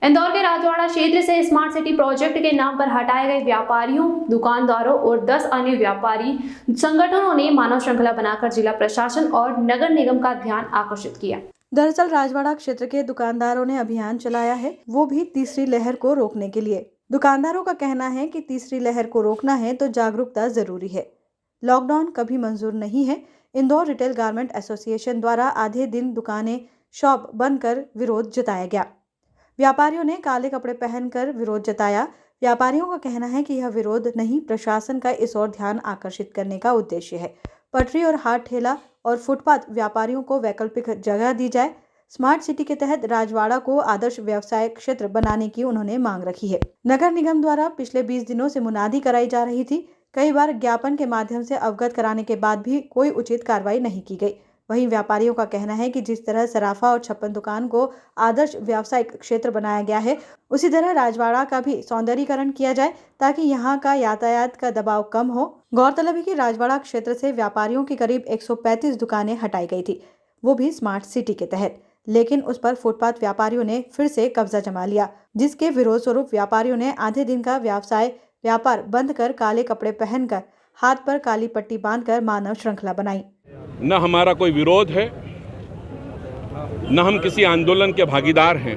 इंदौर के राजवाड़ा क्षेत्र से स्मार्ट सिटी प्रोजेक्ट के नाम पर हटाए गए व्यापारियों, दुकानदारों और 10 अन्य व्यापारी संगठनों ने मानव श्रृंखला बनाकर जिला प्रशासन और नगर निगम का ध्यान आकर्षित किया। दरअसल राजवाड़ा क्षेत्र के दुकानदारों ने अभियान चलाया है, वो भी तीसरी लहर को रोकने के लिए। दुकानदारों का कहना है कि तीसरी लहर को रोकना है तो जागरूकता जरूरी है। लॉकडाउन कभी मंजूर नहीं है। इंदौर रिटेल गारमेंट एसोसिएशन द्वारा आधे दिन दुकानें, शॉप बंद कर विरोध जताया गया। व्यापारियों ने काले कपड़े पहनकर विरोध जताया। व्यापारियों का कहना है कि यह विरोध नहीं, प्रशासन का इस ओर ध्यान आकर्षित करने का उद्देश्य है। पटरी और हाट ठेला और फुटपाथ व्यापारियों को वैकल्पिक जगह दी जाए। स्मार्ट सिटी के तहत राजवाड़ा को आदर्श व्यवसाय क्षेत्र बनाने की उन्होंने मांग रखी है। नगर निगम द्वारा पिछले 20 दिनों से मुनादी कराई जा रही थी। कई बार ज्ञापन के माध्यम से अवगत कराने के बाद भी कोई उचित कार्रवाई नहीं की गई। वहीं व्यापारियों का कहना है कि जिस तरह सराफा और छप्पन दुकान को आदर्श व्यावसायिक क्षेत्र बनाया गया है, उसी तरह राजवाड़ा का भी सौंदर्यीकरण किया जाए ताकि यहां का यातायात का दबाव कम हो। गौरतलब है कि राजवाड़ा क्षेत्र से व्यापारियों की करीब 135 दुकानें हटाई गई थी, वो भी स्मार्ट सिटी के तहत, लेकिन उस पर फुटपाथ व्यापारियों ने फिर से कब्जा जमा लिया, जिसके विरोध स्वरूप व्यापारियों ने आधे दिन का व्यापार बंद कर काले कपड़े पहनकर हाथ पर काली पट्टी बांधकर मानव श्रृंखला बनाई। न हमारा कोई विरोध है, न हम किसी आंदोलन के भागीदार हैं।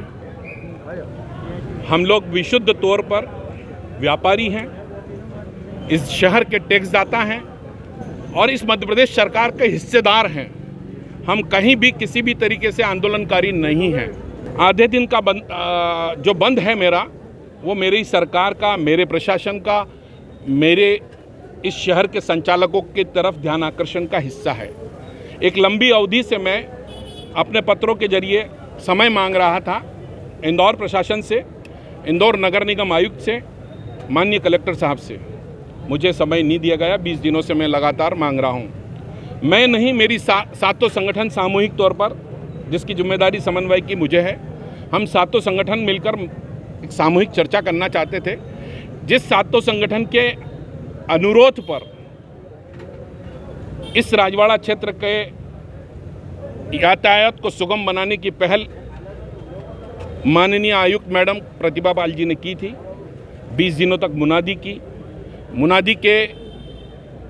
हम लोग विशुद्ध तौर पर व्यापारी हैं, इस शहर के टैक्स दाता हैं और इस मध्य प्रदेश सरकार के हिस्सेदार हैं। हम कहीं भी किसी भी तरीके से आंदोलनकारी नहीं हैं। आधे दिन का जो बंद है मेरा, वो मेरी सरकार का, मेरे प्रशासन का, मेरे इस शहर के संचालकों की तरफ ध्यान आकर्षण का हिस्सा है। एक लंबी अवधि से मैं अपने पत्रों के जरिए समय मांग रहा था इंदौर प्रशासन से, इंदौर नगर निगम आयुक्त से, माननीय कलेक्टर साहब से। मुझे समय नहीं दिया गया। 20 दिनों से मैं लगातार मांग रहा हूँ। मैं नहीं, मेरी सातों संगठन सामूहिक तौर पर, जिसकी जिम्मेदारी समन्वय की मुझे है, हम सातों संगठन मिलकर एक सामूहिक चर्चा करना चाहते थे। जिस सातों संगठन के अनुरोध पर इस राजवाड़ा क्षेत्र के यातायात को सुगम बनाने की पहल माननीय आयुक्त मैडम प्रतिभा पाल जी ने की थी। 20 दिनों तक मुनादी की। मुनादी के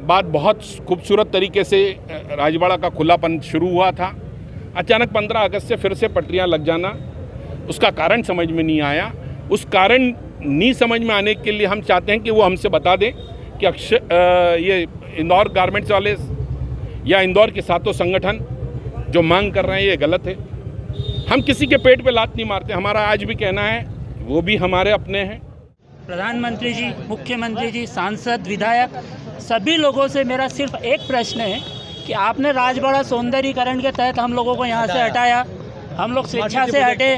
बाद बहुत खूबसूरत तरीके से राजवाड़ा का खुलापन शुरू हुआ था। अचानक 15 अगस्त से फिर से पटरियां लग जाना, उसका कारण समझ में नहीं आया। उस कारण नहीं समझ में आने के लिए हम चाहते हैं कि वो हमसे बता दें कि ये इंदौर गारमेंट्स वाले या इंदौर के सातों संगठन जो मांग कर रहे हैं ये गलत है। हम किसी के पेट पे लात नहीं मारते। हमारा आज भी कहना है, वो भी हमारे अपने हैं। प्रधानमंत्री जी, मुख्यमंत्री जी, सांसद, विधायक, सभी लोगों से मेरा सिर्फ एक प्रश्न है कि आपने राजवाड़ा सौंदर्यीकरण के तहत हम लोगों को यहाँ से हटाया, हम लोग स्वेच्छा से हटे।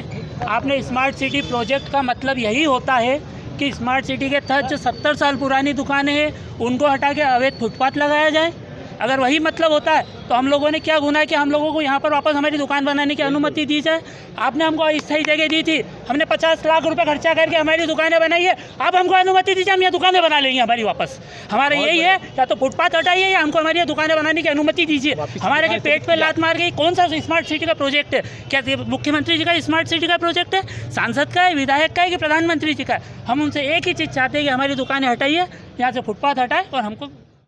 आपने स्मार्ट सिटी प्रोजेक्ट का मतलब यही होता है कि स्मार्ट सिटी के तहत जो 70 साल पुरानी दुकानें हैं उनको हटा के अवैध फुटपाथ लगाया जाए। अगर वही मतलब होता है तो हम लोगों ने क्या गुनाह कि हम लोगों को यहाँ पर वापस हमारी दुकान बनाने की अनुमति दी जाए। आपने हमको अस्थायी जगह दी थी, हमने 50 लाख रुपए खर्चा करके हमारी दुकानें बनाई है। आप हमको अनुमति दीजिए, हम यहाँ दुकानें बना लेंगे हमारी वापस। हमारा यही है, या तो फुटपाथ हटाइए या हमको हमारी दुकानें बनाने की अनुमति दीजिए। हमारे के पेट पे लात मार गई। कौन सा स्मार्ट सिटी का प्रोजेक्ट है? क्या मुख्यमंत्री जी का स्मार्ट सिटी का प्रोजेक्ट है, सांसद का है, विधायक का है कि प्रधानमंत्री जी का है? हम उनसे एक ही चीज़ चाहते हैं कि हमारी दुकानें हटाइए, यहाँ से फुटपाथ हटाए और हमको